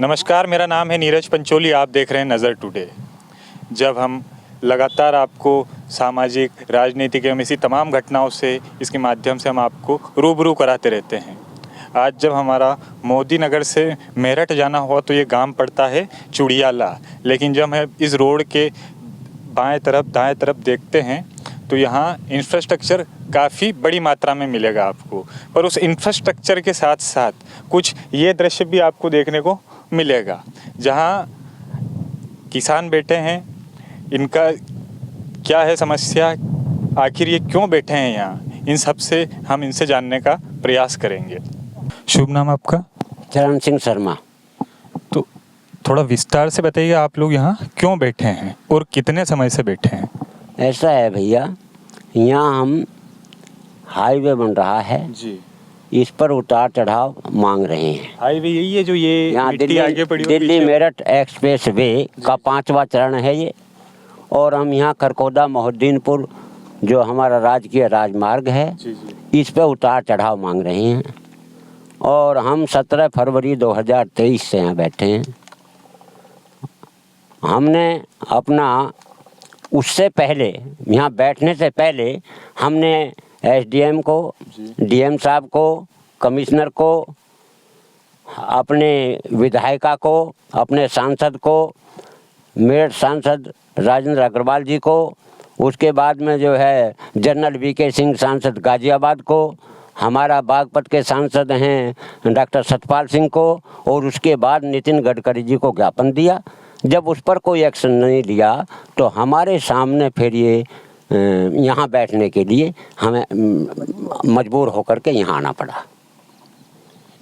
नमस्कार, मेरा नाम है नीरज पंचोली। आप देख रहे हैं नज़र टुडे। जब हम लगातार आपको सामाजिक, राजनीतिक एवं इसी तमाम घटनाओं से इसके माध्यम से हम आपको रूबरू कराते रहते हैं। आज जब हमारा मोदी नगर से मेरठ जाना हुआ तो ये गांव पड़ता है चुड़ियाला, लेकिन जब हम इस रोड के बाएं तरफ दाएं तरफ देखते हैं तो यहाँ इंफ्रास्ट्रक्चर काफ़ी बड़ी मात्रा में मिलेगा आपको। पर उस इंफ्रास्ट्रक्चर के साथ साथ कुछ ये दृश्य भी आपको देखने को मिलेगा, जहाँ किसान बैठे हैं। इनका क्या है समस्या, आखिर ये क्यों बैठे हैं यहाँ, इन सब से हम इनसे जानने का प्रयास करेंगे। शुभ नाम आपका? चरण सिंह शर्मा। तो थोड़ा विस्तार से बताइए, आप लोग यहाँ क्यों बैठे हैं और कितने समय से बैठे हैं? ऐसा है भैया, यहाँ हम हाईवे बन रहा है जी। इस पर उतार चढ़ाव मांग रहे हैं। हाईवे यही है जो ये यहाँ मिट्टी आगे पड़ी हुई दिल्ली पीछे? मेरठ एक्सप्रेस वे का 5वां चरण है ये। और हम यहाँ खरकोदा मोहद्दीनपुर जो हमारा राजकीय राजमार्ग है जी जी। इस पर उतार चढ़ाव मांग रहे हैं। और हम 17 फरवरी 2023 से यहाँ बैठे हैं। हमने अपना उससे पहले, यहाँ बैठने से पहले हमने एसडीएम को, डीएम साहब को, कमिश्नर को, अपने विधायिका को, अपने सांसद को, मेरठ सांसद राजेंद्र अग्रवाल जी को, उसके बाद में जो है जनरल वीके सिंह सांसद गाजियाबाद को, हमारा बागपत के सांसद हैं डॉक्टर सतपाल सिंह को, और उसके बाद नितिन गडकरी जी को ज्ञापन दिया। जब उस पर कोई एक्शन नहीं लिया तो हमारे सामने फिर ये यहाँ बैठने के लिए हमें मजबूर होकर के यहाँ आना पड़ा।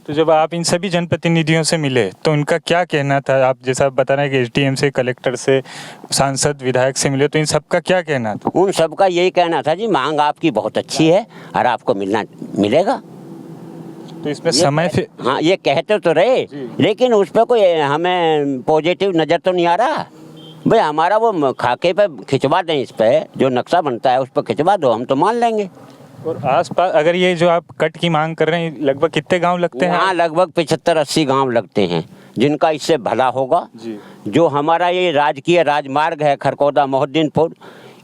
तो जब आप इन सभी जनप्रतिनिधियों से मिले तो उनका क्या कहना था? आप जैसा बता रहे हैं कि एसडीएम से, कलेक्टर से, सांसद, विधायक से मिले, तो इन सबका क्या कहना था? उन सबका यही कहना था जी, मांग आपकी बहुत अच्छी है और आपको मिलेगा। तो इसमें समय फिर हाँ, ये कहते तो रहे, लेकिन उस पर कोई हमें पॉजिटिव नज़र तो नहीं आ रहा। भाई हमारा वो खाके पे खिंचवा दें, इस पे जो नक्शा बनता है उस पर खिंचवा दो, हम तो मान लेंगे। और आसपास अगर ये जो आप कट की मांग कर रहे हैं, लगभग कितने गांव लगते हैं? हाँ, लगभग 75-80 गांव लगते हैं जिनका इससे भला होगा जी। जो हमारा ये राजकीय राजमार्ग है खरकोदा मोहद्दीनपुर,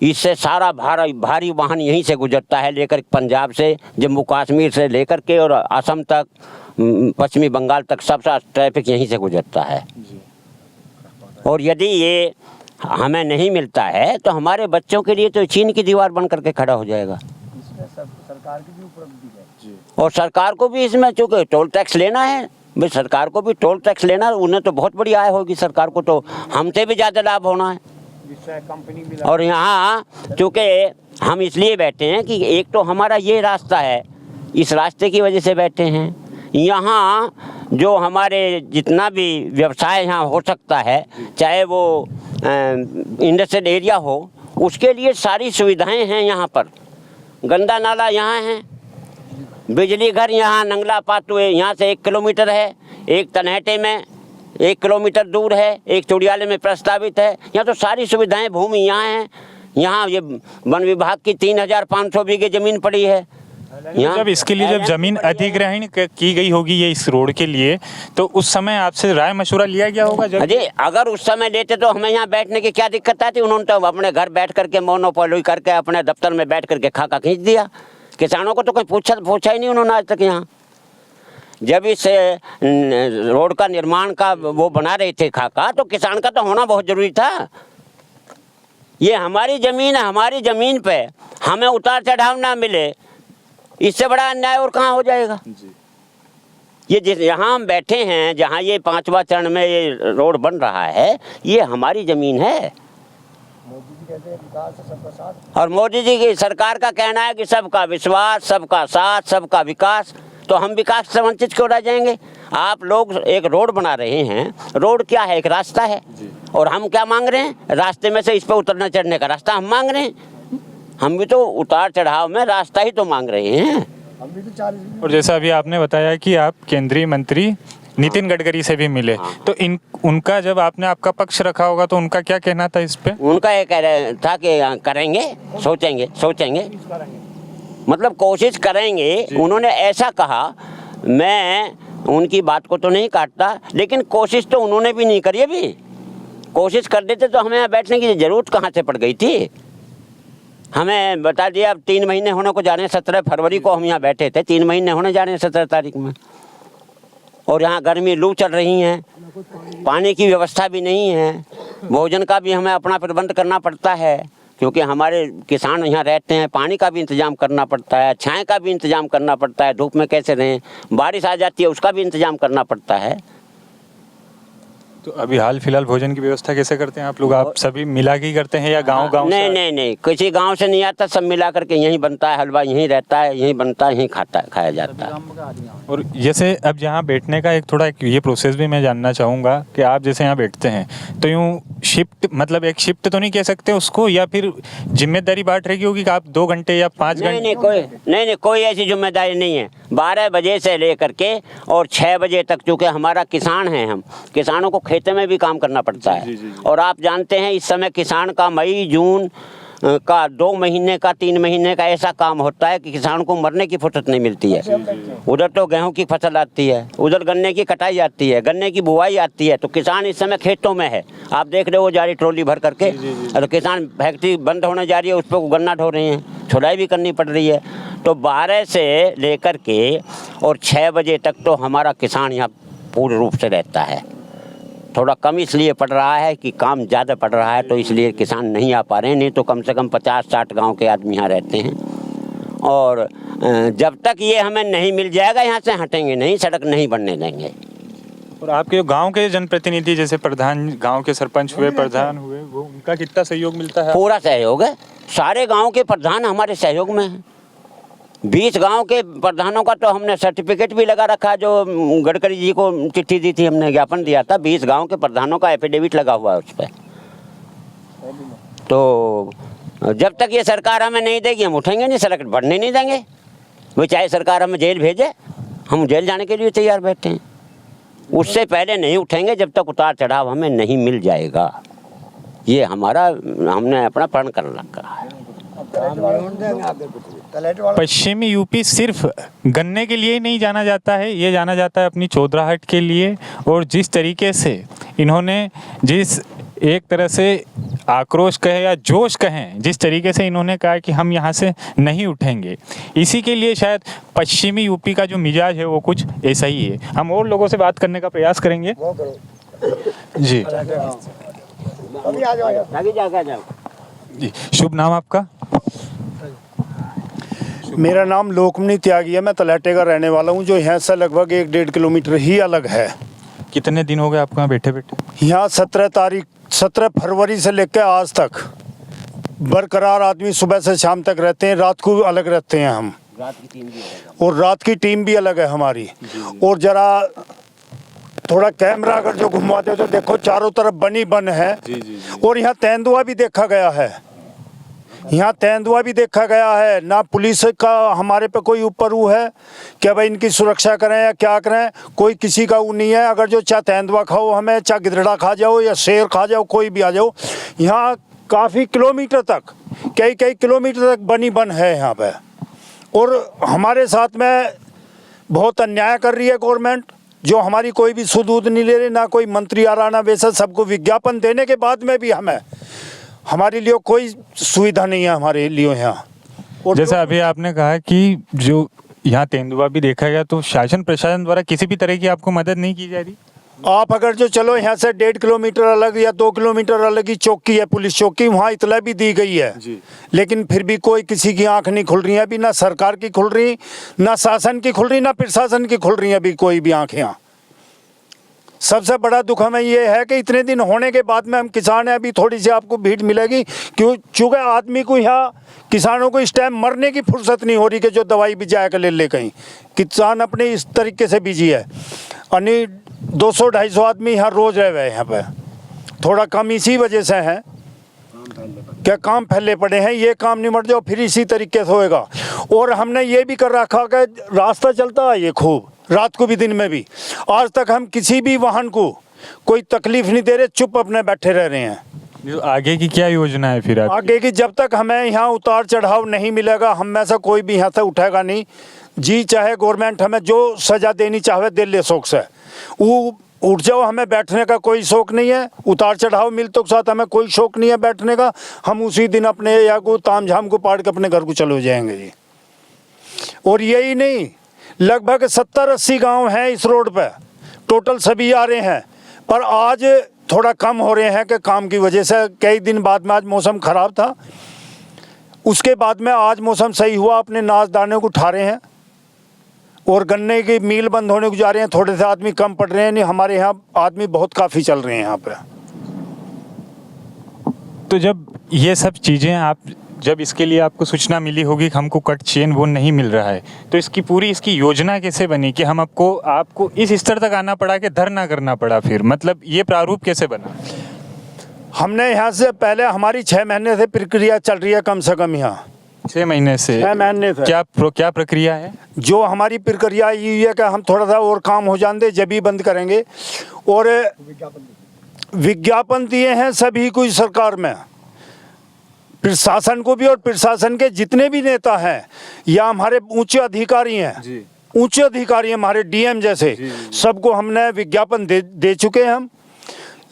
इससे सारा भारी वाहन यहीं से गुजरता है, लेकर पंजाब से, जम्मू कश्मीर से लेकर के और असम तक, पश्चिमी बंगाल तक, सब ट्रैफिक यहीं से गुजरता है जी। और यदि ये हमें नहीं मिलता है तो हमारे बच्चों के लिए तो चीन की दीवार बन करके खड़ा हो जाएगा। सरकार की भी उपलब्धि है जी। और सरकार को भी इसमें चूँकि टोल टैक्स लेना है, भाई सरकार को भी टोल टैक्स लेना, उन्हें तो बहुत बड़ी आय होगी, सरकार को तो हमसे भी ज़्यादा लाभ होना है। जिससे कंपनी भी और यहाँ चूँकि हम इसलिए बैठे हैं कि एक तो हमारा ये रास्ता है, इस रास्ते की वजह से बैठे हैं। यहाँ जो हमारे जितना भी व्यवसाय यहाँ हो सकता है, चाहे वो इंडस्ट्रियल एरिया हो, उसके लिए सारी सुविधाएं हैं यहाँ पर। गंदा नाला यहाँ है, बिजली घर यहाँ नंगला पातु है, यहाँ से 1 किलोमीटर है, एक तनहटे में 1 किलोमीटर दूर है, एक चुड़ियाले में प्रस्तावित है। यहाँ तो सारी सुविधाएं, भूमि यहाँ है। यहाँ ये वन विभाग की 3500 बीघे जमीन पड़ी है। जब इसके लिए जब जमीन अधिग्रहण की गई होगी ये इस रोड के लिए, तो उस समय आपसे राय मशवरा लिया गया होगा? जब अजय, अगर उस समय लेते तो हमें यहाँ बैठने की क्या दिक्कत आती? उन्होंने तो अपने घर बैठ करके मोनोपोली करके अपने दफ्तर में बैठ करके खाका खींच दिया। किसानों को तो कोई पूछा ही नहीं उन्होंने आज तक। यहाँ जब इस रोड का निर्माण का वो बना रहे थे खाका, तो किसान का तो होना बहुत जरूरी था। ये हमारी ज़मीन है, हमारी ज़मीन पे हमें उतार चढ़ाव ना मिले, इससे बड़ा अन्याय और कहाँ हो जाएगा? ये जिस यहाँ हम बैठे हैं, जहाँ ये 5वां चरण में ये रोड बन रहा है, ये हमारी ज़मीन है। मोदी जी कहते हैं विकास है सबका साथ, और मोदी जी की सरकार का कहना है कि सबका विश्वास, सबका साथ, सबका विकास। तो हम विकास से वंचित क्यों रह जाएंगे? आप लोग एक रोड बना रहे हैं, रोड क्या है? एक रास्ता है। और हम क्या मांग रहे हैं? रास्ते में से इस पर उतरने चढ़ने का रास्ता हम मांग रहे हैं। हम भी तो उतार चढ़ाव में रास्ता ही तो मांग रहे हैं। हम भी तो 40। और जैसा अभी आपने बताया कि आप केंद्रीय मंत्री नितिन गडकरी से भी मिले, तो उनका जब आपने आपका पक्ष रखा होगा तो उनका क्या कहना था इस पे? उनका ये कह रहा था कि करेंगे, सोचेंगे, मतलब कोशिश करेंगे। उन्होंने ऐसा कहा, मैं उनकी बात को तो नहीं काटता, लेकिन कोशिश तो उन्होंने भी नहीं करी। अभी कोशिश कर देते तो हमें यहाँ बैठने की ज़रूरत कहाँ से पड़ गई थी। हमें बता दिया अब 3 महीने होने को जा रहे हैं, 17 फरवरी को हम यहाँ बैठे थे, 3 महीने होने जा रहे हैं 17 तारीख में। और यहाँ गर्मी लू चल रही है, पानी की व्यवस्था भी नहीं है, भोजन का भी हमें अपना प्रबंध करना पड़ता है, क्योंकि हमारे किसान यहाँ रहते हैं। पानी का भी इंतज़ाम करना पड़ता है, छाया का भी इंतज़ाम करना पड़ता है, धूप में कैसे रहें, बारिश आ जाती है उसका भी इंतज़ाम करना पड़ता है। तो अभी हाल फिलहाल भोजन की व्यवस्था कैसे करते हैं आप लोग? आप सभी मिला के ही करते हैं या गांव-गांव से? नहीं, किसी गांव से नहीं आता, सब मिला करके यहीं बनता है, हलवा यहीं रहता है, यहीं बनता है, यहीं खाया जाता है। और जैसे अब यहाँ बैठने का एक थोड़ा ये प्रोसेस भी मैं जानना चाहूँगा कि आप जैसे यहाँ बैठते हैं तो यूँ शिफ्ट, मतलब एक शिफ्ट तो नहीं कह सकते उसको, या फिर जिम्मेदारी बांट रही होगी कि आप 2 घंटे या 5 घंटे? नहीं, कोई ऐसी जिम्मेदारी नहीं है। 12 बजे से लेकर के और 6 बजे तक, चूँकि हमारा किसान है, हम किसानों को खेत में भी काम करना पड़ता है। और आप जानते हैं इस समय किसान का मई जून का 2 महीने का 3 महीने का ऐसा काम होता है कि किसान को मरने की फुर्सत नहीं मिलती है। उधर तो गेहूं की फसल आती है, उधर गन्ने की कटाई आती है, गन्ने की बुआई आती है, तो किसान इस समय खेतों में है। आप देख रहे हो जा रही ट्रॉली भर करके, तो किसान फैक्ट्री बंद होने जा रही है, उस पर गन्ना ढो रहे हैं, छुड़ाई भी करनी पड़ रही है। तो 12 से लेकर के और 6 बजे तक तो हमारा किसान यहाँ पूर्ण रूप से रहता है। थोड़ा कम इसलिए पड़ रहा है कि काम ज़्यादा पड़ रहा है, तो इसलिए किसान नहीं आ पा रहे हैं, नहीं तो कम से कम 50-60 गांव के आदमी यहाँ रहते हैं। और जब तक ये हमें नहीं मिल जाएगा यहाँ से हटेंगे नहीं, सड़क नहीं बनने देंगे। और आपके गांव के जनप्रतिनिधि जैसे प्रधान, गांव के सरपंच हुए, प्रधान हुए, वो उनका कितना सहयोग मिलता है? पूरा सहयोग है, सारे गाँव के प्रधान हमारे सहयोग में हैं। 20 गांव के प्रधानों का तो हमने सर्टिफिकेट भी लगा रखा, जो गडकरी जी को चिट्ठी दी थी, हमने ज्ञापन दिया था, 20 गांव के प्रधानों का एफिडेविट लगा हुआ है उस पर। तो जब तक ये सरकार हमें नहीं देगी हम उठेंगे नहीं, सड़क बढ़ने नहीं देंगे। वो चाहे सरकार हमें जेल भेजे, हम जेल जाने के लिए तैयार बैठे हैं। उससे पहले नहीं उठेंगे जब तक उतार चढ़ाव हमें नहीं मिल जाएगा। ये हमारा, हमने अपना प्रण कर रखा है। पश्चिमी यूपी सिर्फ गन्ने के लिए ही नहीं जाना जाता है, ये जाना जाता है अपनी चौधराहट के लिए। और जिस तरीके से इन्होंने, जिस एक तरह से आक्रोश कहे या जोश कहें, जिस तरीके से इन्होंने कहा कि हम यहाँ से नहीं उठेंगे, इसी के लिए शायद पश्चिमी यूपी का जो मिजाज है वो कुछ ऐसा ही है। हम और लोगों से बात करने का प्रयास करेंगे। जी जी, शुभ नाम आपका? मेरा नाम लोकमणि त्यागी है, मैं तलहटे का रहने वाला हूँ, जो यहाँ से लगभग 1-1.5 किलोमीटर ही अलग है। कितने दिन हो गए आपको यहाँ बैठे बैठे? यहाँ 17 फरवरी से लेकर आज तक बरकरार आदमी सुबह से शाम तक रहते हैं, रात को अलग रहते हैं हम, और रात की टीम भी अलग है हमारी। और जरा थोड़ा कैमरा अगर जो घुमाते हो तो देखो चारों तरफ बनी बन है। और यहाँ तेंदुआ भी देखा गया है, यहाँ तेंदुआ भी देखा गया है। ना पुलिस का हमारे पे कोई ऊपर वो है कि भाई इनकी सुरक्षा करें या क्या करें, कोई किसी का वो नहीं है। अगर जो चाहे तेंदुआ खाओ हमें, चाहे गिद्धड़ा खा जाओ या शेर खा जाओ, कोई भी आ जाओ, यहाँ काफ़ी किलोमीटर तक, कई किलोमीटर तक बनी बन है यहाँ पे। और हमारे साथ में बहुत अन्याय कर रही है गवर्नमेंट, जो हमारी कोई भी सुध उध नहीं ले रही, ना कोई मंत्री आ रहा, ना वैसा। सबको विज्ञापन देने के बाद में भी हमारे लिए कोई सुविधा नहीं है हमारे लिए यहाँ। और जैसा अभी आपने कहा कि जो यहाँ तेंदुआ भी देखा गया, तो शासन प्रशासन द्वारा किसी भी तरह की आपको मदद नहीं की जा रही? आप अगर जो चलो यहाँ से 1.5 किलोमीटर अलग या 2 किलोमीटर अलग ही चौकी है, पुलिस चौकी, वहाँ इतला भी दी गई है जी। लेकिन फिर भी कोई किसी की आंख नहीं खुल रही है अभी, ना सरकार की खुल रही, ना शासन की खुल रही, ना प्रशासन की खुल रही है अभी कोई भी आंख यहाँ। सबसे बड़ा दुख हमें ये है कि इतने दिन होने के बाद में हम किसान हैं, अभी थोड़ी सी आपको भीड़ मिलेगी, क्यों? चूँकि आदमी को यहाँ, किसानों को इस टाइम मरने की फुर्सत नहीं हो रही कि जो दवाई भी जाकर ले ले कहीं। किसान अपने इस तरीके से बिजी है, यानी 200-250 आदमी यहाँ रोज रह गए। यहाँ पे थोड़ा कम इसी वजह से है क्या काम फैले पड़े हैं, ये काम निमट जाओ फिर इसी तरीके से होएगा। और हमने ये भी कर रखा कि रास्ता चलता है ये खूब, रात को भी दिन में भी। आज तक हम किसी भी वाहन को कोई तकलीफ नहीं दे रहे, चुप अपने बैठे रह रहे हैं। आगे की क्या योजना है फिर आपकी? आगे की जब तक हमें यहाँ उतार चढ़ाव नहीं मिलेगा, हम में से कोई भी यहाँ से उठेगा नहीं। जी चाहे गवर्नमेंट हमें जो सज़ा देनी चाहे दे ले शौक से, वो उठ जाओ, हमें बैठने का कोई शौक नहीं है। उतार चढ़ाव मिलतों के साथ हमें कोई शौक नहीं है बैठने का। हम उसी दिन अपने या को ताम झाम को पाड़ के अपने घर को चले जाएंगे जी। और यही नहीं, लगभग 70-80 गांव हैं इस रोड पे, टोटल सभी आ रहे हैं, पर आज थोड़ा कम हो रहे हैं कि काम की वजह से। कई दिन बाद में आज मौसम ख़राब था, उसके बाद में आज मौसम सही हुआ, अपने नाज दाने को उठा रहे हैं और गन्ने की मील बंद होने को जा रहे हैं। थोड़े से आदमी कम पड़ रहे हैं, नहीं हमारे यहाँ आदमी बहुत काफ़ी चल रहे हैं यहाँ पे। तो जब ये सब चीज़ें जब इसके लिए आपको सूचना मिली होगी कि हमको कट चेन वो नहीं मिल रहा है, तो इसकी योजना कैसे बनी कि आपको इस स्तर तक आना पड़ा कि धरना करना पड़ा? फिर मतलब ये प्रारूप कैसे बना? हमने यहाँ से पहले हमारी 6 महीने से प्रक्रिया चल रही है, कम से कम यहाँ 6 महीने से। 6 महीने से क्या प्रक्रिया है? जो हमारी प्रक्रिया ये है कि हम थोड़ा सा और काम हो जाने दे, जब ही बंद करेंगे। और विज्ञापन दिए हैं सभी को सरकार में, प्रशासन को भी, और प्रशासन के जितने भी नेता हैं या हमारे ऊंचे अधिकारी हैं, ऊंचे अधिकारी हमारे डीएम जैसे, सबको हमने विज्ञापन दे चुके हैं हम।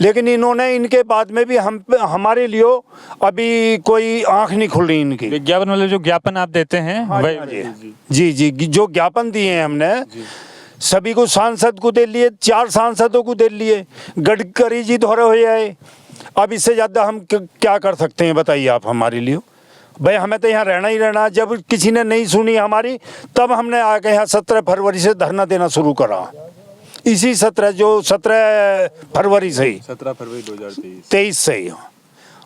लेकिन इन्होंने इनके बाद में भी हमारे लिए अभी कोई आंख नहीं खुल रही इनकी। विज्ञापन वाले जो ज्ञापन आप देते हैं? जी, जो ज्ञापन दिए हैं हमने सभी को, सांसद को दे लिए, 4 सांसदों को दे लिए, गडकरी जी धोरे हुए आए। अब इससे ज़्यादा हम क्या कर सकते हैं बताइए आप हमारे लिए? भाई हमें तो यहाँ रहना ही रहना। जब किसी ने नहीं सुनी हमारी, तब हमने आके यहाँ 17 फरवरी से धरना देना शुरू करा। इसी 17 फरवरी से ही, 17 फरवरी 2023 से ही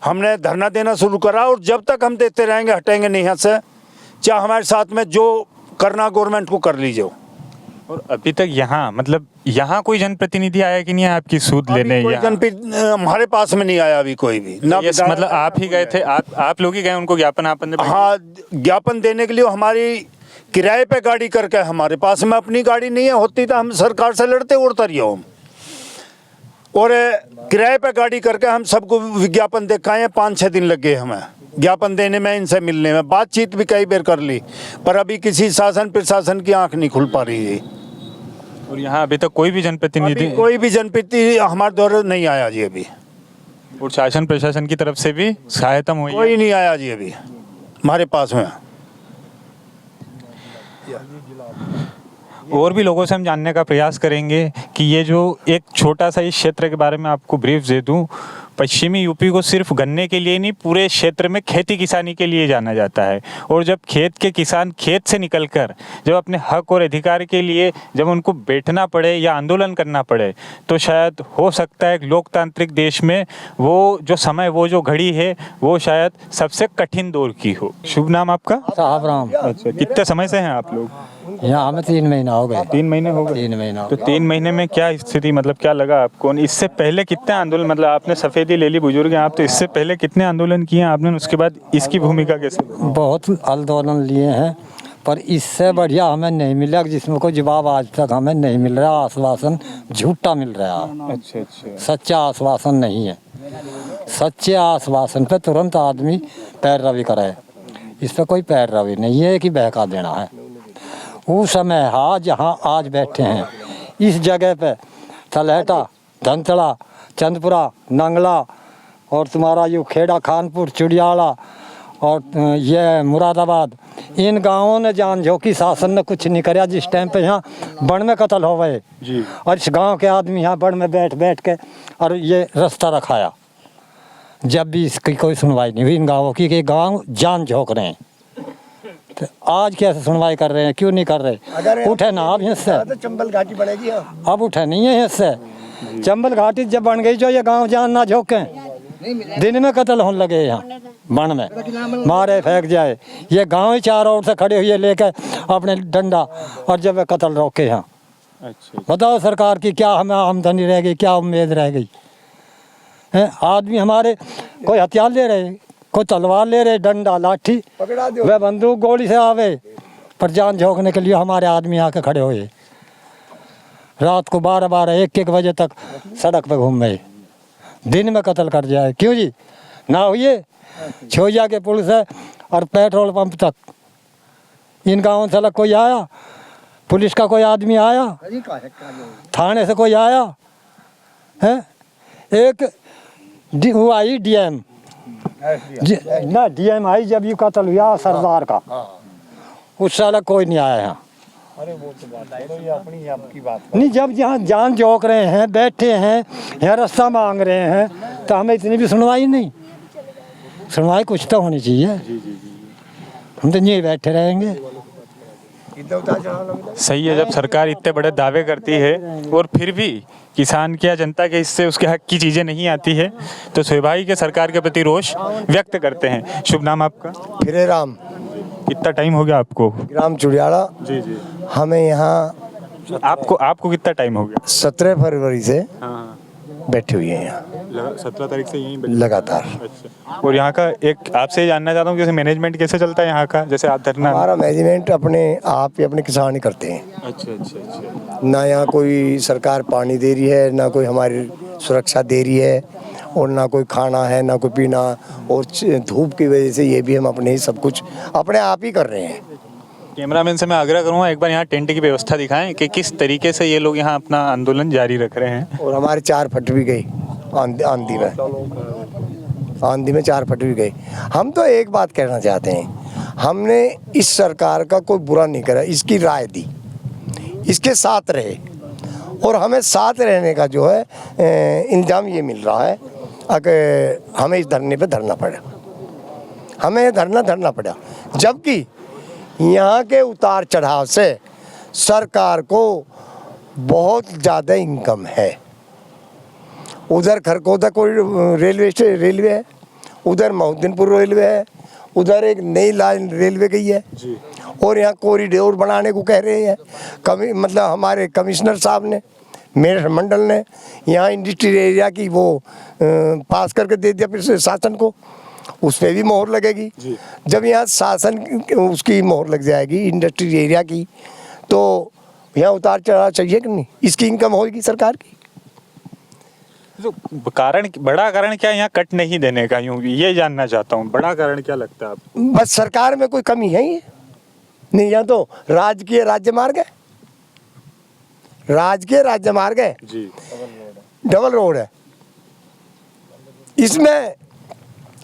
हमने धरना देना शुरू करा। और जब तक हम देते रहेंगे, हटेंगे नहीं यहाँ से, चाहे हमारे साथ में जो करना गवर्नमेंट को कर लीजिए। और अभी तक यहाँ कोई जनप्रतिनिधि आया कि नहीं आपकी सूद लेने? हमारे पास में नहीं आया अभी कोई भी ना। मतलब आप ही गए थे? आप लोग ही गए उनको ज्ञापन हाँ, ज्ञापन देने के लिए। हमारी किराए पे गाड़ी करके, हमारे पास में अपनी गाड़ी नहीं है, होती तो हम सरकार से लड़ते और तरियो हम। और किराए पे गाड़ी करके हम सबको विज्ञापन दिखाए। 5-6 दिन लग गए हमें ज्ञापन देने में, इनसे मिलने में। बातचीत भी कई बार कर ली, पर अभी किसी शासन प्रशासन की आंख नहीं खुल पा रही है। और यहाँ अभी तक कोई भी जनप्रतिनिधि हमारे द्वारा नहीं आया जी अभी। और शासन प्रशासन की तरफ से भी सहायता हुई? कोई नहीं आया जी अभी हमारे पास में। और भी लोगों से हम जानने का प्रयास करेंगे कि ये जो एक छोटा सा इस क्षेत्र के बारे में आपको ब्रीफ दे दूं, पश्चिमी यूपी को सिर्फ गन्ने के लिए नहीं, पूरे क्षेत्र में खेती किसानी के लिए जाना जाता है। और जब खेत के किसान खेत से निकलकर जब अपने हक और अधिकार के लिए जब उनको बैठना पड़े या आंदोलन करना पड़े, तो शायद हो सकता है एक लोकतांत्रिक देश में वो जो समय, वो जो घड़ी है, वो शायद सबसे कठिन दौर की हो। शुभ नाम आपका? साहब राम। अच्छा, कितने समय से हैं आप लोग यहाँ? हमें 3 महीना हो गए। 3 महीने हो गए? 3 महीना। तो 3 महीने में क्या स्थिति, क्या लगा आपको? इससे पहले कितने आंदोलन, आपने सफेदी ले ली, बुजुर्ग हैं आप, तो इससे पहले कितने आंदोलन किए आपने? उसके बाद इसकी भूमिका कैसे? बहुत आंदोलन लिए हैं, पर इससे बढ़िया हमें नहीं मिला, जिसमें कोई जवाब आज तक हमें नहीं मिल रहा। आश्वासन झूठा मिल रहा है। अच्छा, सच्चा आश्वासन नहीं है। सच्चे आश्वासन पे तुरंत आदमी पैरवी करे, इस पर कोई पैरवी नहीं है कि बहका देना है। वो समय हाँ जहाँ आज बैठे हैं, इस जगह पे तलहटा, धनतड़ा, चंदपुरा, नंगला और तुम्हारा ये खेड़ा, खानपुर, चिड़ियाला और ये मुरादाबाद, इन गांवों ने जान झोंकी, शासन ने कुछ नहीं कराया। जिस टाइम पे यहाँ बण में कत्ल हो गए जी, और इस गांव के आदमी यहाँ बण में बैठ के और ये रास्ता रखाया, जब भी इसकी कोई सुनवाई नहीं हुई इन गाँवों की, कि गाँव जान झोंक रहे हैं। तो आज कैसे सुनवाई कर रहे हैं? क्यों नहीं कर रहे? उठे ना अब इससे, चंबल घाटी बनेगी। अब उठे नहीं है इससे। चंबल घाटी जब बन गई, जो ये गांव जान ना झोंके, दिन में कत्ल होने लगे यहाँ बन में, मारे फेंक जाए। ये गांव ही चारों ओर से खड़े हुए लेकर अपने डंडा, और जब वे कत्ल रोके यहाँ। अच्छा, बताओ सरकार की क्या हमें आमदनी रह गई, क्या उम्मीद रह गई है? आदमी हमारे कोई हथियार ले रहे, कोई तलवार ले रहे, डंडा, लाठी, वे बंदूक गोली से आवे, पर जान झोंकने के लिए हमारे आदमी आके खड़े हुए। रात को 12-12, 1-1 बजे तक सड़क पे घूम गए, दिन में कत्ल कर जाए। क्यों जी? ना हुए छोजा के पुल से और पेट्रोल पंप तक, इन गाँव से अलग कोई आया, पुलिस का कोई आदमी आया, थाने से कोई आया है? एक वो आई डीएम ना, डीएम आई जब ये कत्ल हुआ सरदार का, उससे अलग कोई नहीं आया यहाँ। अरे वो तो बात है, ये अपनी आपकी बात नहीं, जब यहाँ जान जोक रहे हैं, बैठे हैं यहाँ, रास्ता मांग रहे हैं, तो हमें इतनी भी सुनवाई नहीं। सुनवाई कुछ तो होनी चाहिए। हम तो यहीं बैठे रहेंगे। सही है, जब सरकार इतने बड़े दावे करती है और फिर भी किसान के या जनता के हिस्से उसके हक की चीज़ें नहीं आती है, तो स्वाभाविक है सरकार के प्रति रोष व्यक्त करते हैं। शुभ नाम आपका? फिरे राम, कितना टाइम हो गया आपको? ग्राम चुड़ियाला। जी जी। हमें यहाँ आपको कितना टाइम हो गया? 17 फरवरी से हाँ, बैठे हुए हैं यहाँ 17 तारीख से यहीं लगातार। अच्छा। और यहाँ का एक आपसे जानना चाहता हूँ, जैसे मैनेजमेंट कैसे चलता है यहाँ का? जैसे आप धरना। हमारा मैनेजमेंट अपने आप ही अपने किसान ही करते हैं। अच्छा अच्छा अच्छा। ना यहाँ कोई सरकार पानी दे रही है, ना कोई हमारी सुरक्षा दे रही है, और ना कोई खाना है, ना कोई पीना। और धूप की वजह से ये भी हम अपने ही सब कुछ अपने आप ही कर रहे हैं। कैमरामैन से मैं आग्रह करूँगा एक बार यहाँ टेंट की व्यवस्था दिखाएं कि किस तरीके से ये लोग यहाँ अपना आंदोलन जारी रख रहे हैं। और हमारे 4 फट भी गई आंधी में 4 फट भी गई। हम तो एक बात कहना चाहते हैं, हमने इस सरकार का कोई बुरा नहीं करा, इसकी राय दी, इसके साथ रहे, और हमें साथ रहने का जो है इंजाम ये मिल रहा है। अगर हमें इस धरने पे धरना पड़ा, हमें धरना पड़ा, जबकि यहाँ के उतार चढ़ाव से सरकार को बहुत ज़्यादा इनकम है। उधर खरगोदा कोई रेलवे है, उधर मोहद्दीनपुर रेलवे है, उधर एक नई लाइन रेलवे गई है जी। और यहाँ कॉरिडोर बनाने को कह रहे हैं। मतलब हमारे कमिश्नर साहब ने, मेरठ मंडल ने यहाँ इंडस्ट्रियल एरिया की वो पास करके दे दिया फिर शासन को, उस पर भी मोहर लगेगी जी। जब यहाँ शासन उसकी मोहर लग जाएगी इंडस्ट्रियल एरिया की, तो यहाँ उतार चढ़ाव चाहिए कि नहीं? इसकी इनकम होगी सरकार की। तो बड़ा कारण क्या यहाँ कट नहीं देने का? यूँ ये जानना चाहता हूँ, बड़ा कारण क्या लगता है आपको? बस सरकार में कोई कमी है ही नहीं। यहाँ तो राजकीय राज्य मार्ग है, राजकीय राज्य मार्ग है जी, डबल रोड है। इसमें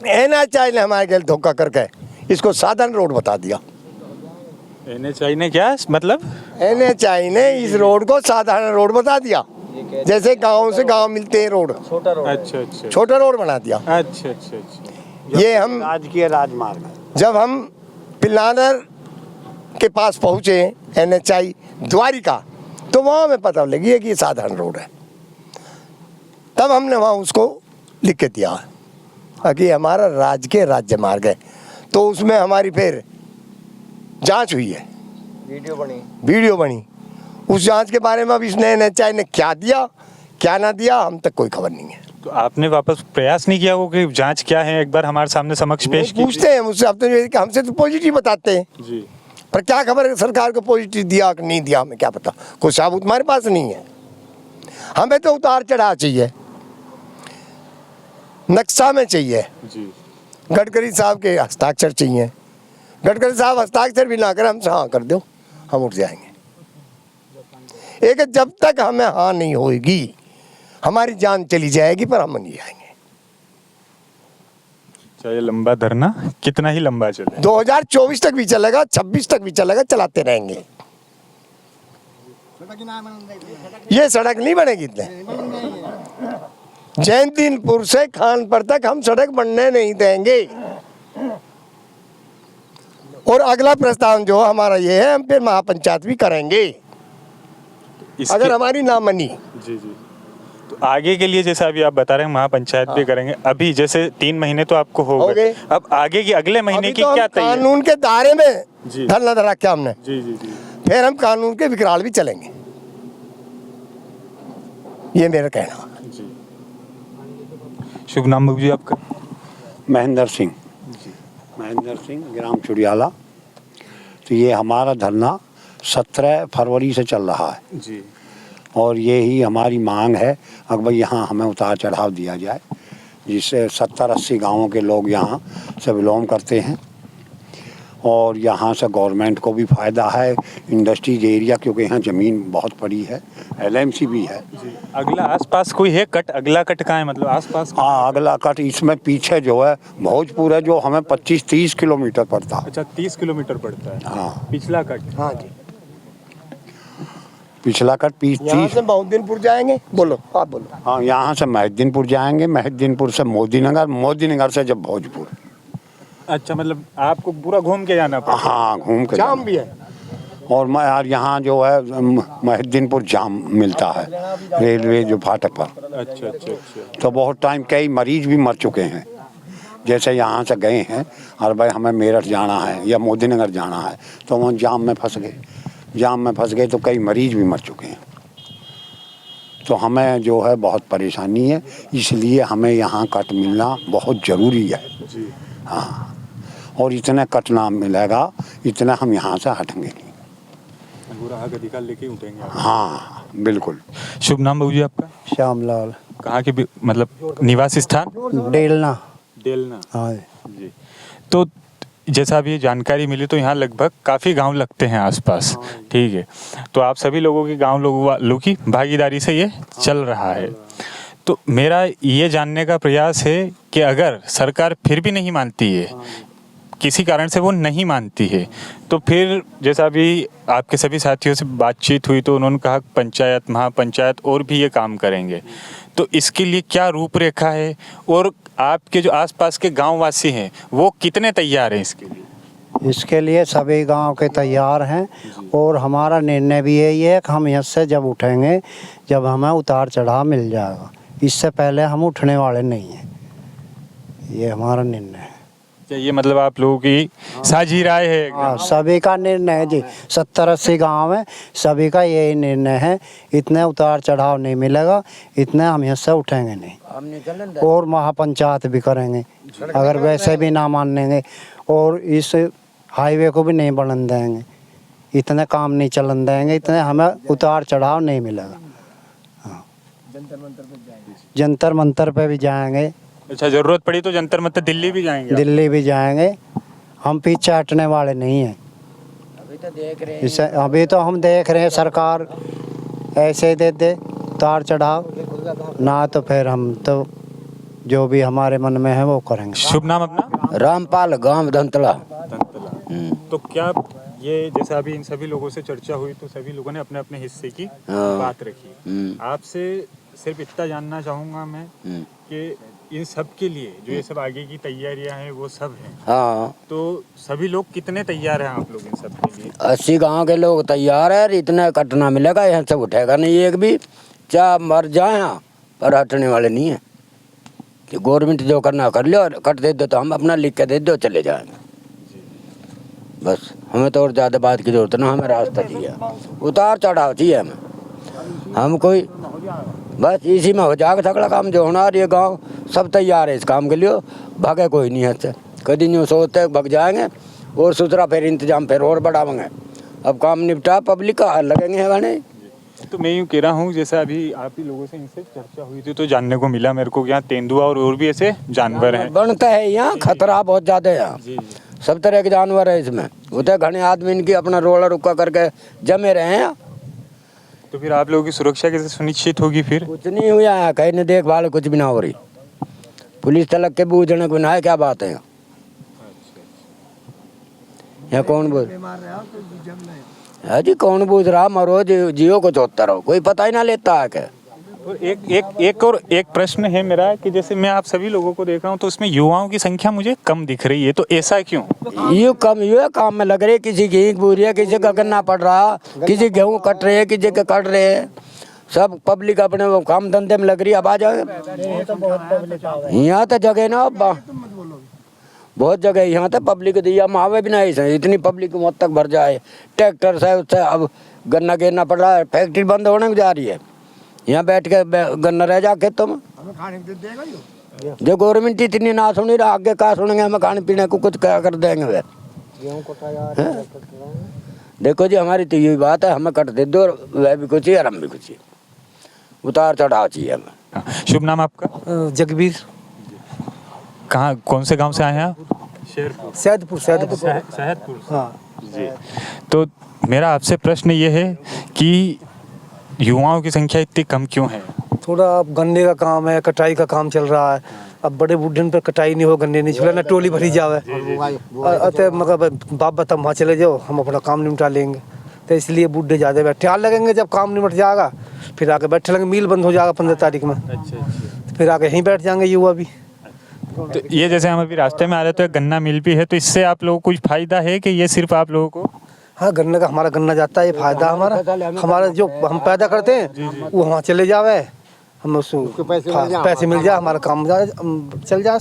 NHI ने हमारे के धोखा करके इसको साधारण रोड बता दिया। NHI ने क्या मतलब? NHI ने इस रोड को साधारण रोड बता दिया, जैसे गांव से गांव मिलते हैं रोड, छोटा रोड। अच्छा अच्छा, छोटा रोड बना दिया। अच्छा अच्छा अच्छा। ये हम राजकीय राजमार्ग, जब हम पिलानर के पास पहुँचे NHI द्वारिका, तो वहाँ हमें पता लगी है कि ये साधारण रोड है। तब हमने वहाँ उसको लिख के दिया कि हमारा राजकीय राज्य मार्ग है। तो उसमें हमारी फिर जांच हुई है, वीडियो बनी। उस जांच के बारे में अब इसने NHI ने क्या दिया क्या ना दिया हम तक कोई खबर नहीं है। तो आपने वापस प्रयास नहीं किया हो कि जांच क्या है एक बार हमारे सामने समक्ष पेश कीजिए? पूछते हैं मुझसे, अब तो हमसे तो पॉजिटिव बताते हैं जी, पर क्या खबर है सरकार को पॉजिटिव दिया कि नहीं दिया, हमें क्या पता। कोई सबूत हमारे पास नहीं है। हमें तो उतार चढ़ाव चाहिए, नक्शा में चाहिए जी। गडकरी साहब के हस्ताक्षर चाहिए। गडकरी साहब हस्ताक्षर भी ना करें, हमसे हाँ कर दो, हम उठ जाएंगे। एक जब तक हमें हाँ नहीं होगी हमारी जान चली जाएगी, पर हम नहीं आएंगे। चाहे लंबा धरना कितना ही लंबा चले, 2024 तक भी चलेगा, 26 तक भी चलेगा, चलाते रहेंगे। ये सड़क नहीं बनेगी इतने। जयंतीपुर से खानपुर तक हम सड़क बनने नहीं देंगे। और अगला प्रस्ताव जो हमारा ये है, हम फिर महापंचायत भी करेंगे अगर हमारी ना मनी जी जी। तो आगे के लिए जैसे अभी आप बता रहे हैं महापंचायत भी करेंगे, अभी जैसे 3 महीने तो आपको हो गए, अब आगे की अगले महीने की तो क्या तैयारी? कानून के दायरे में धरना धरा क्या हमने जी जी जी, फिर हम कानून के विकराल भी चलेंगे, ये मेरा कहना जी। शुभ नाम बाबू जी आपका? महेंद्र सिंह, ग्राम चुड़ियाला। तो ये हमारा धरना 17 फरवरी से चल रहा है जी, और ये ही हमारी मांग है कि भाई यहाँ हमें उतार चढ़ाव दिया जाए, जिससे 70-80 गांवों के लोग यहाँ से बिलोंग करते हैं। और यहाँ से गवर्नमेंट को भी फ़ायदा है, इंडस्ट्रीज एरिया, क्योंकि यहाँ ज़मीन बहुत पड़ी है, LMC भी है। अगला आसपास कोई है कट? अगला कट कहाँ है, मतलब आसपास? हाँ, अगला कट इसमें पीछे जो है भोजपुर है, जो हमें 25-30 किलोमीटर पड़ता है। अच्छा, 30 किलोमीटर पड़ता है। हाँ, पिछला कट? हाँ जी, पिछला कट यहाँ 30। से बहुद्दीनपुर जाएंगे। बोलो, आप बोलो। हाँ, यहाँ से महिद्दीनपुर जाएंगे, महिद्दीनपुर से मोदीनगर, मोदीनगर से जब भोजपुर। अच्छा, मतलब आपको पूरा घूम के जाना पड़ता हाँ, घूम के जाम भी है। और मैं यार यहाँ जो है महिद्दीनपुर जाम मिलता है, रेलवे जो फाटक पर। है? अच्छा अच्छा अच्छा। तो बहुत टाइम कई मरीज भी मर चुके हैं, जैसे यहाँ से गए हैं और भाई हमें मेरठ जाना है या मोदीनगर जाना है, तो वहाँ जाम में फंस गए, तो कई मरीज भी मर चुके हैं। तो हमें जो है बहुत परेशानी है, इसलिए हमें यहाँ कट मिलना बहुत ज़रूरी है। हाँ, और इतना कट ना मिलेगा, इतना हम यहाँ से हटेंगे नहीं। पूरा हक अधिकार लेके उठेंगे आप। हाँ, बिल्कुल। शुभ नाम बाबू जी आपका? श्यामलाल कहाँ के मतलब निवास स्थान? डेलना। डेलना। हाँ जी। तो जैसा अभी जानकारी मिली तो यहाँ लगभग काफ़ी गांव लगते हैं आसपास, ठीक है। तो आप सभी लोगों की गांव लोगों की भागीदारी से ये चल रहा है। तो मेरा ये जानने का प्रयास है कि अगर सरकार फिर भी नहीं मानती है, किसी कारण से वो नहीं मानती है, तो फिर जैसा अभी आपके सभी साथियों से बातचीत हुई तो उन्होंने कहा पंचायत, महापंचायत और भी ये काम करेंगे। तो इसके लिए क्या रूपरेखा है और आपके जो आसपास के गांववासी हैं वो कितने तैयार हैं इसके लिए? इसके लिए सभी गांव के तैयार हैं और हमारा निर्णय भी यही है कि हम यहाँ से जब उठेंगे, जब हमें उतार चढ़ाव मिल जाएगा, इससे पहले हम उठने वाले नहीं हैं। ये हमारा निर्णय है। ये मतलब आप लोगों की साझी राय है? हाँ, सभी का निर्णय है जी। 70-80 गांव है, सभी का यही निर्णय है। इतने उतार चढ़ाव नहीं मिलेगा, इतने हम यहाँ से उठेंगे नहीं। और महापंचायत भी करेंगे अगर वैसे भी ना मानेंगे, और इस हाईवे को भी नहीं बनने देंगे, इतने काम नहीं चलन देंगे, इतने हमें उतार चढ़ाव नहीं मिलेगा। हाँ, जंतर मंतर पे भी जाएंगे। अच्छा, जरूरत पड़ी तो जंतर मंतर दिल्ली भी जाएंगे आप? दिल्ली भी जाएंगे। हम पीछे हटने वाले नहीं हैं। इसे अभी तो हम देख रहे हैं सरकार ऐसे दे दे उतार चढ़ाव, ना तो फिर हम तो जो भी हमारे मन में है वो करेंगे। शुभ नाम अपना? रामपाल, गांव धंतला। तो क्या ये जैसा अभी इन सभी लोगों से चर्चा हुई तो सभी लोगों ने अपने अपने हिस्से की बात रखी। आपसे सिर्फ इतना जानना चाहूँगा मैं कि इन सब के लिए जो ये सब आगे की तैयारियां हैं वो सब हैं, हाँ, तो सभी लोग कितने तैयार हैं आप लोग इन सब के लिए? 80 गांव के लोग तैयार है। इतना कटना मिलेगा, यहाँ से उठेगा नहीं एक भी, चाहे मर जाए यहाँ, पर हटने वाले नहीं है। कि गवर्नमेंट जो करना कर लो, और कट दे दो तो हम अपना लिख के दे दो, चले जाएंगे। बस हमें तो और ज़्यादा बात की जरूरत ना, हमें रास्ता चाहिए, उतार चढ़ाव चाहिए हमें। हम कोई बस इसी में हो जाएगा सगड़ा काम जो होना। ये गांव सब तैयार है इस काम के लिए, भागे कोई नहीं है। कभी नहीं सोचते भाग जाएंगे, और सुथरा फिर इंतजाम फिर और बढ़ावेंगे। अब काम निपटा, पब्लिक का लगेंगे गाने। तो मैं यूँ कह रहा हूँ, जैसा अभी आप ही लोगों से इनसे चर्चा हुई थी तो जानने को मिला मेरे को यहाँ तेंदुआ और भी ऐसे जानवर हैं। बनता है यहाँ, खतरा बहुत ज़्यादा है यहाँ। सब तरह के जानवर है इसमें। होते घने आदमी इनकी अपना रोड़ा रुका करके जमे रहे हैं। तो फिर आप लोगों की सुरक्षा कैसे सुनिश्चित होगी फिर? कुछ नहीं हुआ है, कहीं ने देखभाल कुछ भी ना हो रही। पुलिस तलक के बूझने को ना है, क्या बात है यहाँ कौन बूझ है जी, कौन बूझ रहा? मरो जियो को चौथा रहो, कोई पता ही ना लेता है क्या। और एक प्रश्न है मेरा कि जैसे मैं आप सभी लोगों को देख रहा हूँ तो उसमें युवाओं की संख्या मुझे कम दिख रही है, तो ऐसा क्यों? ये कम ये काम में लग रही है, किसी की ईंख बूझ रही है, किसी का गन्ना पड़ रहा, किसी गेहूँ कट रहे है, किसी के कट रहे हैं। सब पब्लिक अपने वो काम धंधे में लग रही है। अब आ जाए यहाँ तो जगह ना, बहुत जगह यहाँ तो पब्लिक दिया मावे भी नहीं है, इतनी पब्लिक मौत तक भर जाए। ट्रैक्टर से उससे अब गन्ना गिरना पड़ रहा है, फैक्ट्री बंद होने को जा रही है। यहाँ बैठ के गन्ना रह जा खेतों में। जो गवर्नमेंट इतनी ना सुनी रहा, आगे क्या सुनेंगे? हमें खाने पीने को कुछ क्या कर देंगे वे? देखो जी, हमारी तो यही बात है, हमें कट दे दो, वह भी कुछ ही और हम भी कुछ ही। उतार चढ़ाव चाहिए हमें। शुभ नाम आपका? जगबीर। कहाँ, कौन से गांव से आए हैं आप? सैदपुर शहदपुर हाँ। जी। तो मेरा आपसे प्रश्न ये है कि युवाओं की संख्या इतनी कम क्यों है? थोड़ा अब गन्ने का काम है, कटाई का काम चल रहा है। अब बड़े बूढ़े पर कटाई नहीं हो, गन्ने नहीं छुड़ा ना, टोली भरी जावे अतः मगर बाप बता वहाँ चले जाओ, हम अपना काम निपटा लेंगे। तो इसलिए बूढ़े ज़्यादा बैठे आ लगेंगे, जब काम निपट जाएगा फिर आके बैठे लगेंगे। मिल बंद हो जाएगा 15 तारीख में, फिर आके यहीं बैठ जाएंगे युवा भी। तो ये जैसे हम अभी रास्ते में आ रहे थे, गन्ना मिल भी है, तो इससे आप लोगों को कुछ फायदा है कि ये सिर्फ आप लोगों को? हाँ, गन्ने का हमारा गन्ना जाता है, ये फायदा हमारा जो हम पैदा करते हैं वो वहाँ चले जावे, हम उसको पैसे मिल जाए, हमारा काम चल जाए।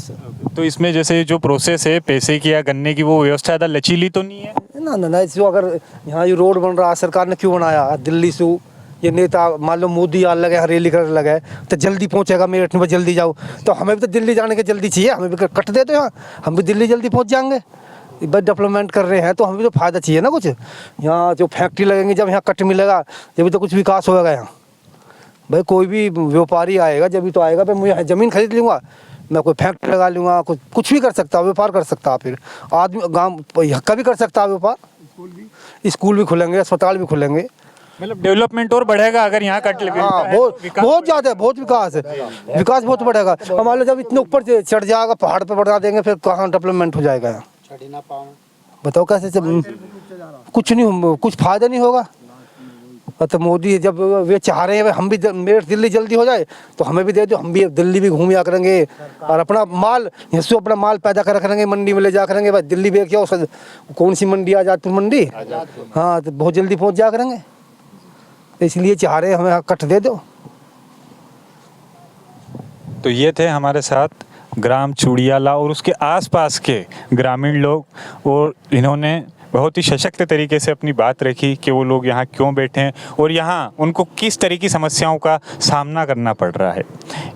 तो इसमें जैसे जो प्रोसेस है पैसे की या गन्ने की, वो व्यवस्था ज़्यादा लचीली तो नहीं है? ना जो अगर यहाँ ये रोड बन रहा है, सरकार ने क्यों बनाया? दिल्ली से ये नेता मान लो मोदी आ लगे, रैली कर लगे तो जल्दी पहुँचेगा, मेरठ में जल्दी जाओ। तो हमें भी तो दिल्ली जाने की जल्दी चाहिए, हमें भी कट देते हैं, हम भी दिल्ली जल्दी पहुँच जाएंगे। बस डेवलपमेंट कर रहे हैं तो हमें भी तो फ़ायदा चाहिए ना कुछ। यहाँ जो फैक्ट्री लगेंगी, जब यहाँ कट मिलेगा जब तो कुछ विकास होगा यहाँ। भाई कोई भी व्यापारी आएगा जब भी तो आएगा, भाई मुझे ज़मीन खरीद लूँगा, मैं कोई फैक्ट्री लगा लूँगा, कुछ भी कर सकता, व्यापार कर सकता। फिर आदमी गाँव का भी कर सकता व्यापार, स्कूल भी खुलेंगे, अस्पताल भी खुलेंगे। मतलब डेवलपमेंट और बढ़ेगा अगर यहाँ कट लगे। हाँ, बहुत ज़्यादा है, बहुत विकास है, विकास बहुत बढ़ेगा। मान लो जब इतने ऊपर चढ़ जाएगा, पहाड़ पे बढ़ा देंगे, फिर कहाँ डेवलपमेंट हो जाएगा? बताओ कैसे? कुछ नहीं, कुछ फायदा नहीं होगा। तो मोदी जब वे चाह रहे हैं हम भी मेरठ दिल्ली जल्दी हो जाए तो हमें भी दे दो, हम भी दिल्ली भी घूमिया करेंगे और अपना माल हिस्सों अपना माल पैदा कर करेंगे, मंडी में ले जा करेंगे। भाई दिल्ली बेच जाओ, कौन सी मंडी? आज़ादपुर मंडी। हाँ, तो बहुत जल्दी पहुंच जा करेंगे, इसलिए चाह रहे हैं हमें कट दे दो। तो ये थे हमारे साथ ग्राम चूड़ियाला और उसके आसपास के ग्रामीण लोग, और इन्होंने बहुत ही सशक्त तरीके से अपनी बात रखी कि वो लोग यहाँ क्यों बैठे हैं और यहाँ उनको किस तरह की समस्याओं का सामना करना पड़ रहा है।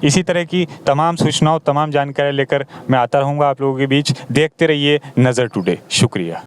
इसी तरह की तमाम सूचनाओं, तमाम जानकारी लेकर मैं आता रहूँगा आप लोगों के बीच। देखते रहिए नज़र टुडे। शुक्रिया।